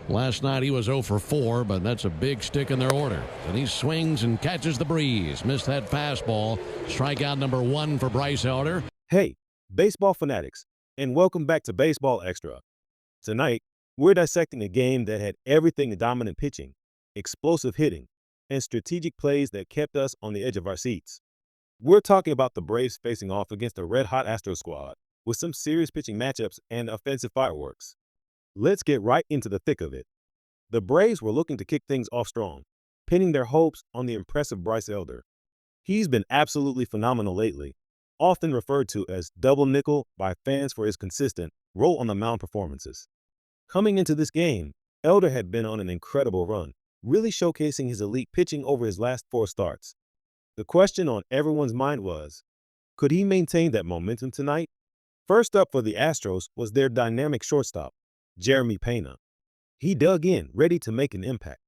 Last night he was 0 for 4, but that's a big stick in their order. And he swings and catches the breeze. Missed that fastball. Strikeout number 1 for Bryce Elder. Hey, baseball fanatics, and welcome back to Baseball Extra. Tonight, we're dissecting a game that had everything in dominant pitching, explosive hitting, and strategic plays that kept us on the edge of our seats. We're talking about the Braves facing off against a red-hot Astros squad with some serious pitching matchups and offensive fireworks. Let's get right into the thick of it. The Braves were looking to kick things off strong, pinning their hopes on the impressive Bryce Elder. He's been absolutely phenomenal lately, often referred to as double nickel by fans for his consistent roll-on-the-mound performances. Coming into this game, Elder had been on an incredible run, really showcasing his elite pitching over his last 4 starts. The question on everyone's mind was, could he maintain that momentum tonight? First up for the Astros was their dynamic shortstop, Jeremy Pena. He dug in, ready to make an impact.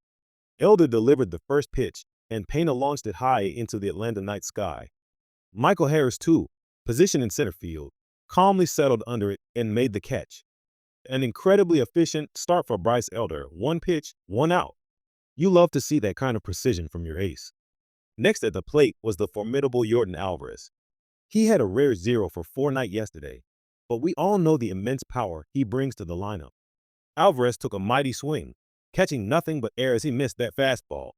Elder delivered the first pitch, and Pena launched it high into the Atlanta night sky. Michael Harris, too, positioned in center field, calmly settled under it and made the catch. An incredibly efficient start for Bryce Elder. 1 pitch, 1 out. You love to see that kind of precision from your ace. Next at the plate was the formidable Yordan Alvarez. He had a rare 0 for 4 night yesterday, but we all know the immense power he brings to the lineup. Alvarez took a mighty swing, catching nothing but air as he missed that fastball.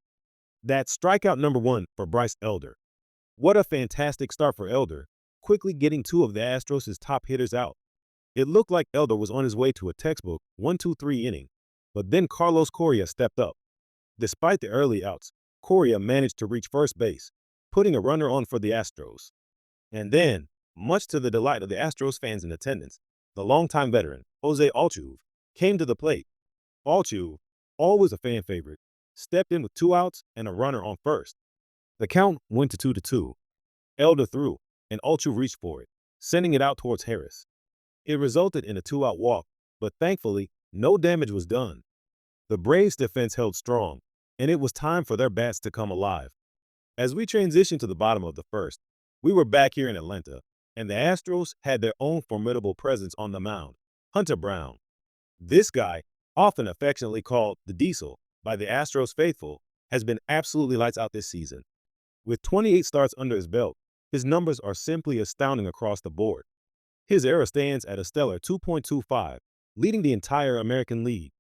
That's strikeout number 1 for Bryce Elder. What a fantastic start for Elder, quickly getting 2 of the Astros' top hitters out. It looked like Elder was on his way to a textbook 1-2-3 inning, but then Carlos Correa stepped up. Despite the early outs, Correa managed to reach first base, putting a runner on for the Astros. And then, much to the delight of the Astros fans in attendance, the longtime veteran, Jose Altuve, came to the plate. Altuve, always a fan favorite, stepped in with 2 outs and a runner on first. The count went to 2-2. Elder threw, and Altuve reached for it, sending it out towards Harris. It resulted in a 2-out walk, but thankfully, no damage was done. The Braves' defense held strong, and it was time for their bats to come alive. As we transitioned to the bottom of the first, we were back here in Atlanta, and the Astros had their own formidable presence on the mound, Hunter Brown. This guy, often affectionately called the Diesel by the Astros faithful, has been absolutely lights out this season. With 28 starts under his belt, his numbers are simply astounding across the board. His ERA stands at a stellar 2.25, leading the entire American League.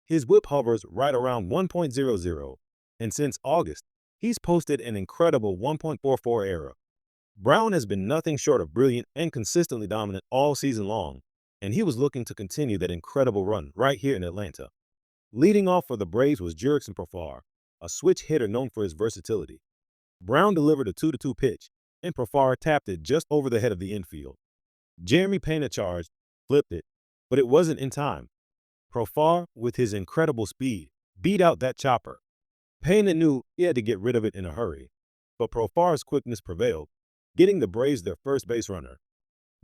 His whip hovers right around 1.00, and since August, he's posted an incredible 1.44 ERA. Brown has been nothing short of brilliant and consistently dominant all season long, and he was looking to continue that incredible run right here in Atlanta. Leading off for the Braves was Jurickson Profar, a switch hitter known for his versatility. Brown delivered a 2-2 pitch, and Profar tapped it just over the head of the infield. Jeremy Pena charged, flipped it, but it wasn't in time. Profar, with his incredible speed, beat out that chopper. Pena knew he had to get rid of it in a hurry, but Profar's quickness prevailed, getting the Braves their first base runner.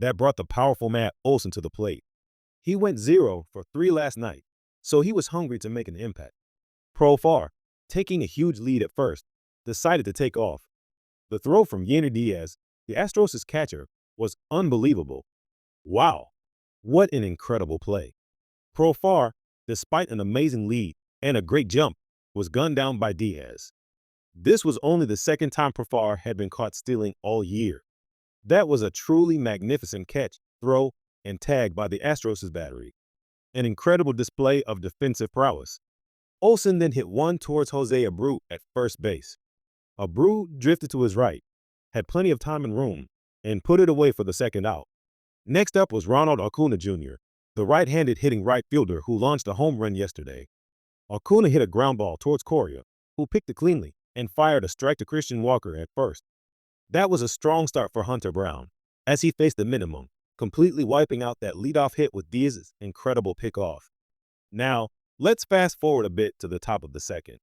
That brought the powerful Matt Olson to the plate. He went 0 for 3 last night, so he was hungry to make an impact. Profar, taking a huge lead at first, decided to take off. The throw from Yainer Diaz, the Astros' catcher, was unbelievable. Wow, what an incredible play. Profar, despite an amazing lead and a great jump, was gunned down by Diaz. This was only the second time Profar had been caught stealing all year. That was a truly magnificent catch, throw, and tag by the Astros' battery. An incredible display of defensive prowess. Olson then hit one towards Jose Abreu at first base. Abreu drifted to his right, had plenty of time and room, and put it away for the second out. Next up was Ronald Acuna Jr., the right-handed hitting right fielder who launched a home run yesterday. Acuna hit a ground ball towards Correa, who picked it cleanly and fired a strike to Christian Walker at first. That was a strong start for Hunter Brown, as he faced the minimum, completely wiping out that leadoff hit with Diaz's incredible pickoff. Now, let's fast forward a bit to the top of the second.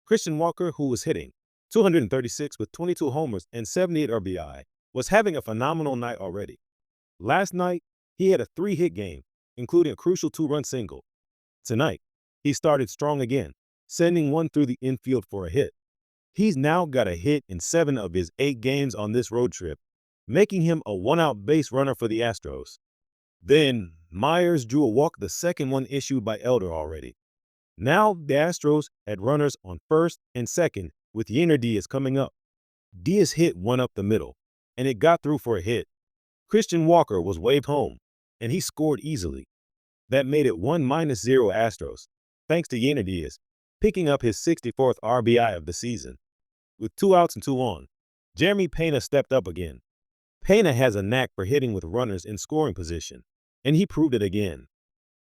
Christian Walker, who was hitting 236 with 22 homers and 78 RBI, was having a phenomenal night already. Last night, he had a 3-hit game, including a crucial 2-run single. Tonight, he started strong again, sending one through the infield for a hit. He's now got a hit in 7 of his 8 games on this road trip, making him a 1-out base runner for the Astros. Then, Myers drew a walk, the second one issued by Elder already. Now the Astros had runners on first and second with Yainer Diaz coming up. Diaz hit one up the middle, and it got through for a hit. Christian Walker was waved home, and he scored easily. That made it 1-0 Astros, thanks to Yainer Diaz picking up his 64th RBI of the season. With 2 outs and 2 on, Jeremy Pena stepped up again. Pena has a knack for hitting with runners in scoring position, and he proved it again.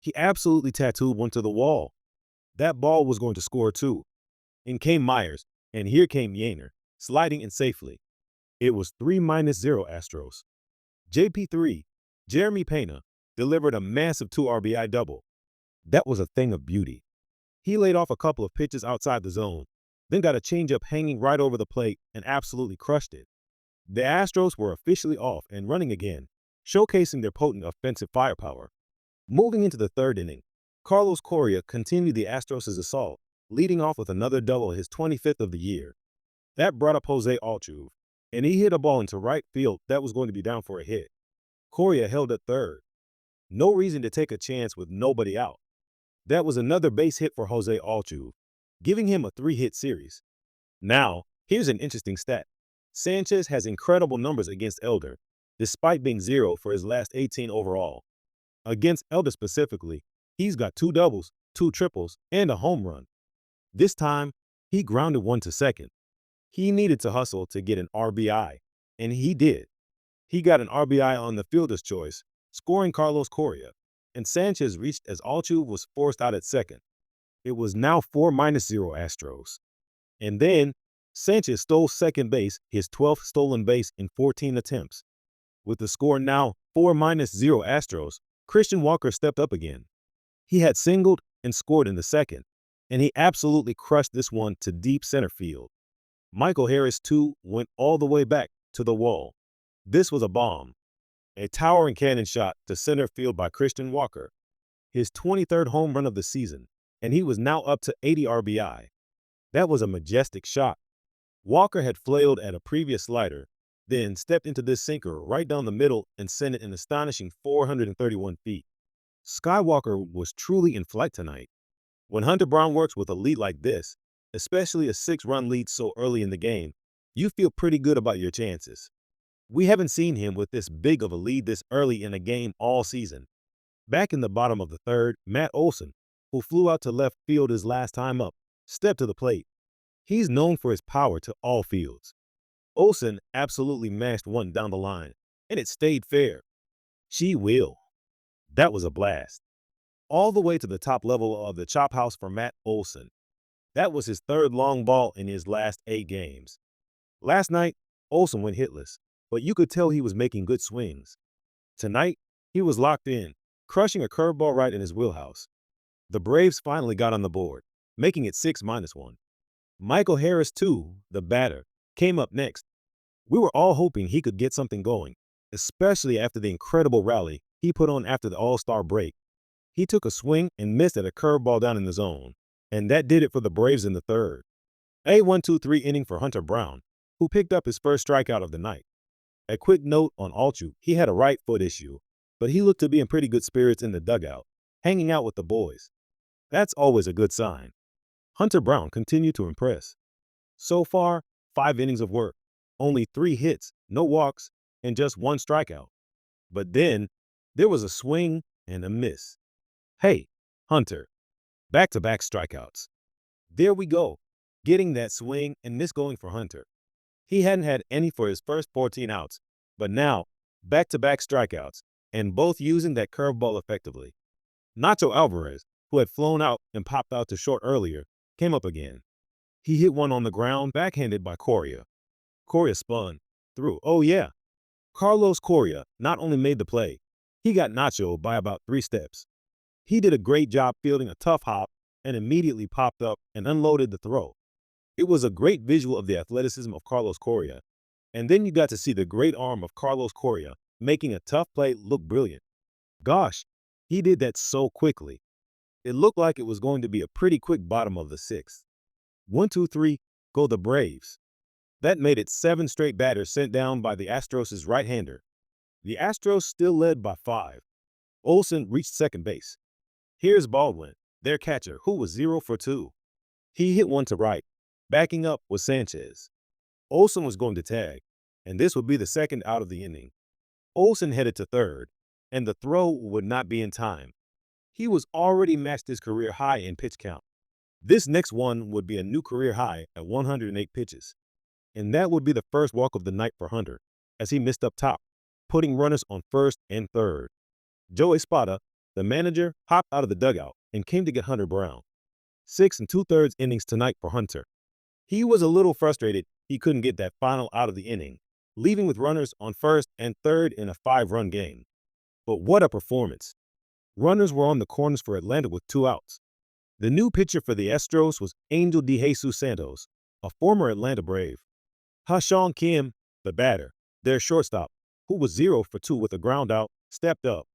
He absolutely tattooed one to the wall. That ball was going to score too. In came Myers, and here came Yainer, sliding in safely. It was 3-0 Astros. JP3, Jeremy Pena, delivered a massive 2 RBI double. That was a thing of beauty. He laid off a couple of pitches outside the zone, then got a changeup hanging right over the plate and absolutely crushed it. The Astros were officially off and running again, showcasing their potent offensive firepower. Moving into the third inning, Carlos Correa continued the Astros' assault, leading off with another double, his 25th of the year. That brought up Jose Altuve, and he hit a ball into right field that was going to be down for a hit. Correa held at third. No reason to take a chance with nobody out. That was another base hit for Jose Altuve, giving him a 3-hit series. Now, here's an interesting stat. Sanchez has incredible numbers against Elder, despite being 0 for his last 18 overall. Against Elder specifically, he's got 2 doubles, 2 triples, and a home run. This time, he grounded one to second. He needed to hustle to get an RBI, and he did. He got an RBI on the fielder's choice, scoring Carlos Correa, and Sanchez reached as Altuve was forced out at second. It was now 4-0 Astros. And then, Sanchez stole second base, his 12th stolen base in 14 attempts. With the score now 4-0 Astros, Christian Walker stepped up again. He had singled and scored in the second, and he absolutely crushed this one to deep center field. Michael Harris, too, went all the way back to the wall. This was a bomb. A towering cannon shot to center field by Christian Walker. His 23rd home run of the season, and he was now up to 80 RBI. That was a majestic shot. Walker had flailed at a previous slider, then stepped into this sinker right down the middle and sent it an astonishing 431 feet. Skywalker was truly in flight tonight. When Hunter Brown works with a lead like this, especially a 6-run lead so early in the game, you feel pretty good about your chances. We haven't seen him with this big of a lead this early in a game all season. Back in the bottom of the third, Matt Olson, who flew out to left field his last time up, stepped to the plate. He's known for his power to all fields. Olson absolutely mashed one down the line, and it stayed fair. She will. That was a blast. All the way to the top level of the chop house for Matt Olson. That was his 3rd long ball in his last 8 games. Last night, Olson went hitless, but you could tell he was making good swings. Tonight, he was locked in, crushing a curveball right in his wheelhouse. The Braves finally got on the board, making it 6-1. Michael Harris, too, the batter, came up next. We were all hoping he could get something going, especially after the incredible rally he put on after the All-Star break. He took a swing and missed at a curveball down in the zone, and that did it for the Braves in the third. A 1-2-3 inning for Hunter Brown, who picked up his first strikeout of the night. A quick note on Altuve, he had a right foot issue, but he looked to be in pretty good spirits in the dugout, hanging out with the boys. That's always a good sign. Hunter Brown continued to impress. So far, 5 innings of work, only 3 hits, no walks, and just 1 strikeout. But then, there was a swing and a miss. Hey, Hunter, back-to-back strikeouts. There we go, getting that swing and miss going for Hunter. He hadn't had any for his first 14 outs, but now, back-to-back strikeouts, and both using that curveball effectively. Nacho Alvarez, who had flown out and popped out to short earlier, came up again. He hit one on the ground, backhanded by Correa. Correa spun, threw. Oh yeah. Carlos Correa not only made the play, he got Nacho by about 3 steps. He did a great job fielding a tough hop and immediately popped up and unloaded the throw. It was a great visual of the athleticism of Carlos Correa, and then you got to see the great arm of Carlos Correa making a tough play look brilliant. Gosh, he did that so quickly. It looked like it was going to be a pretty quick bottom of the 6th. 1-2-3, go the Braves. That made it 7 straight batters sent down by the Astros' right-hander. The Astros still led by 5. Olson reached second base. Here's Baldwin, their catcher, who was 0 for 2. He hit one to right. Backing up was Sanchez. Olsen was going to tag, and this would be the second out of the inning. Olsen headed to third, and the throw would not be in time. He was already matched his career high in pitch count. This next one would be a new career high at 108 pitches. And that would be the first walk of the night for Hunter, as he missed up top, putting runners on first and third. Joe Espada, the manager, hopped out of the dugout and came to get Hunter Brown. 6 2/3 innings tonight for Hunter. He was a little frustrated he couldn't get that final out of the inning, leaving with runners on first and third in a 5-run game. But what a performance. Runners were on the corners for Atlanta with 2 outs. The new pitcher for the Astros was Angel De Jesus Santos, a former Atlanta Brave. Ha-Seong Kim, the batter, their shortstop, who was 0 for 2 with a ground out, stepped up.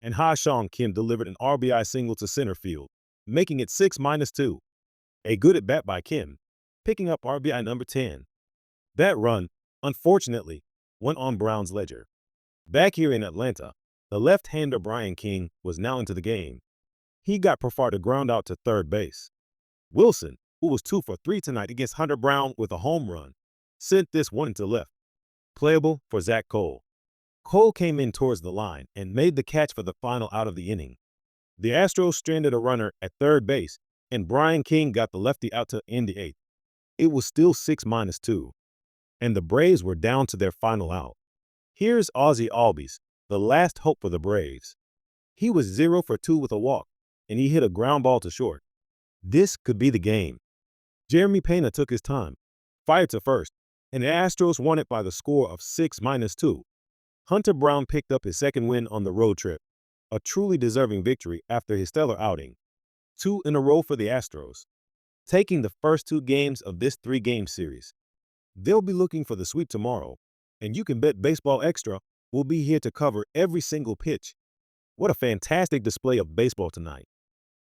And Ha-Seong Kim delivered an RBI single to center field, making it 6-2. A good at-bat by Kim, picking up RBI number 10. That run, unfortunately, went on Brown's ledger. Back here in Atlanta, the left-hander Brian King was now into the game. He got Profar to ground out to third base. Wilson, who was 2 for 3 tonight against Hunter Brown with a home run, sent this one to left. Playable for Zach Cole. Cole came in towards the line and made the catch for the final out of the inning. The Astros stranded a runner at third base, and Brian King got the lefty out to end the 8th. It was still 6-2, and the Braves were down to their final out. Here's Ozzie Albies, the last hope for the Braves. He was 0 for 2 with a walk, and he hit a ground ball to short. This could be the game. Jeremy Pena took his time, fired to first, and the Astros won it by the score of 6-2. Hunter Brown picked up his second win on the road trip, a truly deserving victory after his stellar outing. 2 in a row for the Astros, taking the first 2 games of this 3-game series. They'll be looking for the sweep tomorrow, and you can bet Baseball Extra will be here to cover every single pitch. What a fantastic display of baseball tonight.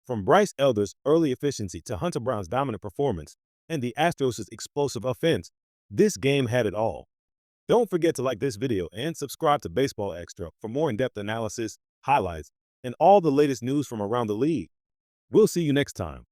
From Bryce Elder's early efficiency to Hunter Brown's dominant performance and the Astros' explosive offense, this game had it all. Don't forget to like this video and subscribe to Baseball Extra for more in-depth analysis, highlights, and all the latest news from around the league. We'll see you next time.